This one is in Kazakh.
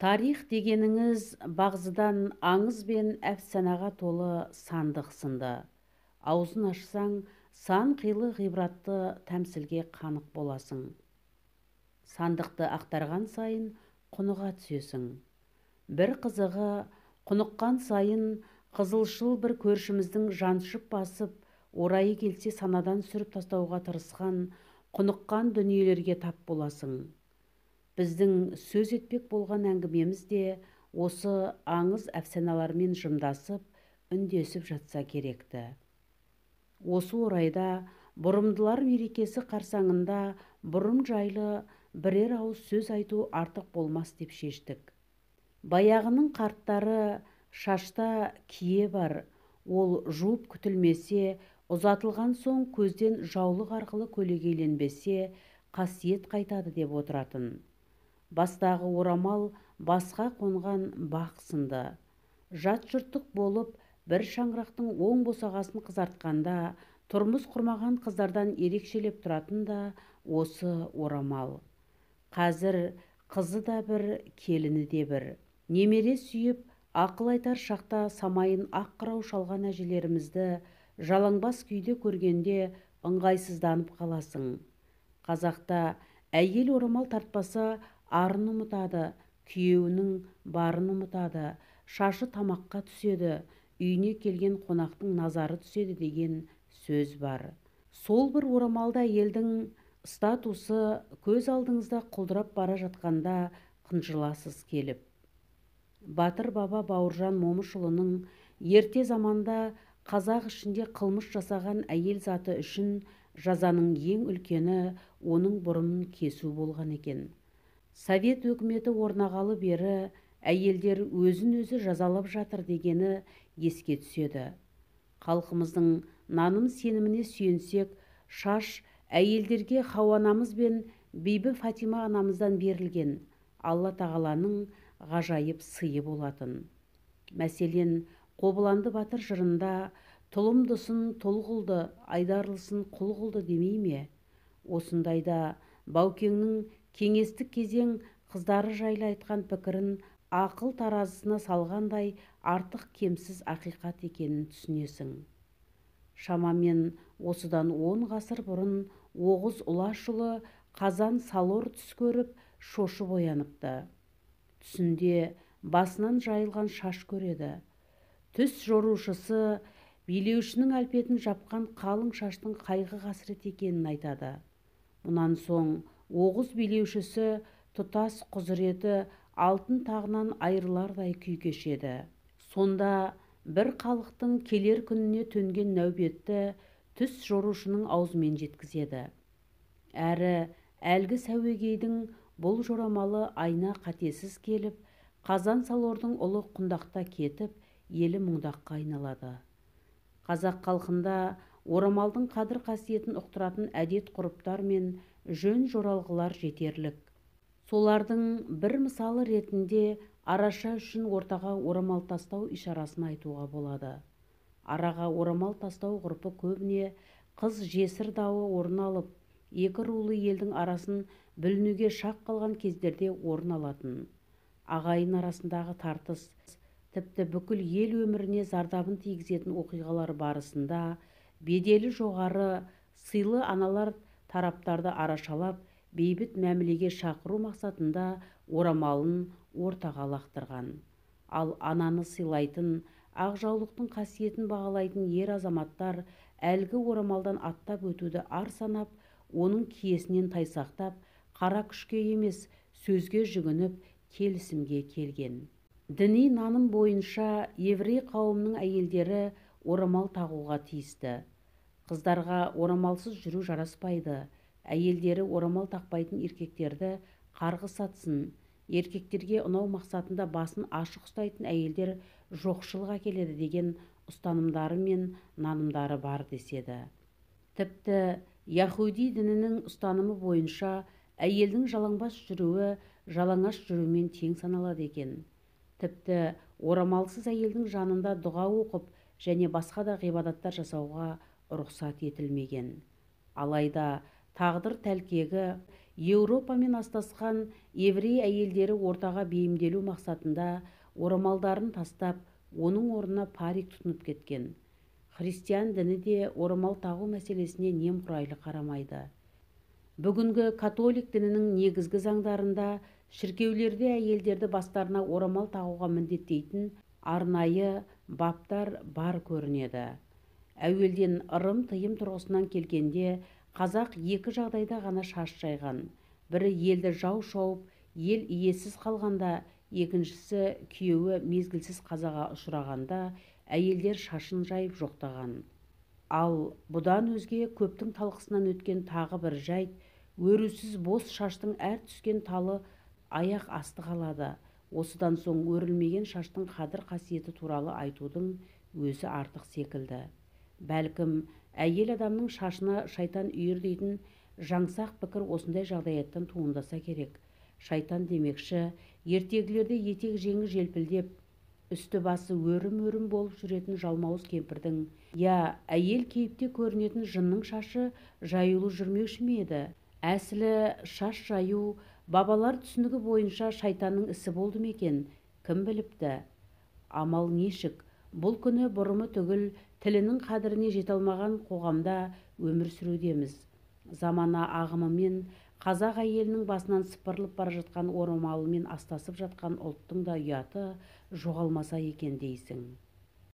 Тарих дегеніңіз бағзыдан аңыз бен әфсанаға толы сандық сынды. Аузын ашсаң, сан қилы ғибратты тәмсілге қанық боласың. Сандықты ақтарған сайын құныға түсесің. Бір қызығы, құныққан сайын қызылшыл бір көршіміздің жаншып басып, орайы келсе санадан сүріп тастауға тырысқан, құныққан дүниелерге тап боласың. Біздің сөз етпек болған әңгімеміз де осы аңыз әфсаналармен жымдасып, үндесіп жатса керекті. Осы орайда бұрымдылар мерекесі қарсаңында бұрым жайлы бірер ауыз сөз айту артық болмас деп шештік. Баяғының қарттары шашта кие бар, ол жуып күтілмесе, ұзатылған соң көзден жаулық арқылы көлегейленбесе, қасиет қайтады деп отыратын. Бастағы орамал басқа қонған бақ сынды. Жат жұрттық болып, бір шаңырақтың оң босағасын қызартқанда, тұрмыс құрмаған қыздардан ерекшелеп тұратын да осы орамал. Қазір қызы да бір, келіні де бір. Немере сүйіп, ақыл айтар шақта самайын ақ қырау шалған әжелерімізді жалаңбас күйде көргенде ыңғайсызданып қаласың. Қазақта әйел орамал тартпаса, арын ұмытады, күйеуінің барын ұмытады, шашы тамаққа түседі, үйіне келген қонақтың назары түседі деген сөз бар. Сол бір орамалда елдің статусы көз алдыңызда құлдырап бара жатқанда қынжыласыз келіп. Батыр баба Бауыржан Момышұлының ерте заманда қазақ ішінде қылмыс жасаған әйел заты үшін жазаның ең үлкені оның бұрымын кесу болған екен. Совет өкіметі орнағалы бері әйелдер өзін-өзі жазалап жатыр дегені еске түседі. Халқымыздың наным сеніміне сүйенсек, шаш әйелдерге Хауа анамыз бен Бибі Фатима анамыздан берілген Алла тағаланың ғажайып сыйы болатын. Мәселен, Қобыланды батыр жырында тұлымдысын тұл қылды, айдарлысын құл қылды демей ме? Осындайда Баукеңнің кеңестік кезең қыздары жайлы айтқан пікірін ақыл таразысына салғандай артық кемсіз ақиқат екенін түсінесің. Шамамен осыдан 10 ғасыр бұрын Оғыз Ұлашұлы қазан салор түс көріп шошып ояныпты. Түсінде басынан жайылған шаш көреді. Түс жорушысы билеушінің әлпетін жапқан қалың шаштың қайғы қасірет екенін айтады. Мұнан соң Оғыз билеушісі тұтас құзыреті алтын тағынан айырылардай күй кешеді. Сонда бір халықтың келер күніне төнген нәубетті түс жорушының аузымен жеткізеді. Әрі әлгі сәуегейдің бұл жорамалы айна қатесіз келіп, қазан салордың ұлы құндақта кетіп, елі мұңдаққа айналады. Қазақ халқында орамалдың қадір қасиетін ұқтыратын әдет ғұрыптар мен жөн жоралғылар жетерлік. Солардың бір мысалы ретінде араша үшін ортаға орамал тастау ишарасын айтуға болады. Араға орамал тастау ғұрпы көбіне қыз жесір дауы орын алып, екі рулы елдің арасын бүлінуге шақ қалған кездерде орын алатын. Ағайын арасындағы тартыс, тіпті бүкіл ел өміріне зардабын тигізетін оқиғалар барысында беделі жоғары, сыйлы аналар тараптарды арашалап, бейбіт мәмілеге шақыру мақсатында орамалын ортаға лақтырған. Ал ананы сыйлайтын, ақ жаулықтың қасиетін бағалайтын ер азаматтар әлгі орамалдан аттап өтуді ар санап, оның киесінен тайсақтап, қара күшке емес, сөзге жүгініп, келісімге келген. Діни наным бойынша еврей қауымының әйелдері орамал тағуға тиісті. Қыздарға орамалсыз жүру жараспайды. Әйелдері орамал тақпайтын еркектерді қарғыс атсын. Еркектерге ұнау мақсатында басын ашық ұстайтын әйелдер жоқшылық әкеледі деген ұстанымдары мен нанымдары бар деседі. Тіпті Яһуди дінінің ұстанымы бойынша әйелдің жалаңбас жүруі жалаңаш жүрумен тең саналады екен. Тіпті орамалсыз әйелдің жанында дұға оқып және басқа да ғибадаттар жасауға рұқсат етілмеген. Алайда тағдыр тәлкегі Еуропамен астасқан еврей әйелдері ортаға бейімделу мақсатында орамалдарын тастап, оның орнына парик тұтынып кеткен. Христиан діні де орамал тағу мәселесіне немқұрайлы қарамайды. Бүгінгі католик дінінің негізгі заңдарында шіркеулерде әйелдерді бастарына орамал тағуға міндеттейтін арнайы баптар бар көрінеді. Әуелден ырым-тыйым тұрғысынан келгенде қазақ екі жағдайда ғана шаш жайған. Бірі елді жау шауып, ел иесіз қалғанда, екіншісі күйеуі мезгілсіз қазаға ұшырағанда әйелдер шашын жайып жоқтаған. Ал бұдан өзге көптің талқысынан өткен тағы бір жайт, өрусіз бос шаштың әр түскен талы аяқ асты қалады. Осыдан соң өрілмеген шаштың қадір қасиеті туралы айтудың өзі артық секілді. Бәлкім, әйел адамның шашына шайтан үйір дейтін жаңсақ пікір осындай жағдаяттан туындаса керек. Шайтан демекші, ертегілерде етек жеңі желпілдеп, үсті басы өрім-өрім болып жүретін жалмауыз кемпірдің, әйел кейіпте көрінетін жынның шашы жаюлы жүрмеуші ме еді? Әсілі шаш жаю бабалар түсінігі бойынша шайтанның ісі болды ма екен? Кім біліпті? Амал нешік? Бұл күні бұрымы түгіл, тілінің қадіріне жете алмаған қоғамда өмір сүрудеміз. Замана ағымымен қазақ әйелінің басынан сыпырылып бара жатқан орамалымен астасып жатқан ұлттың да ұяты жоғалмаса екен дейсің.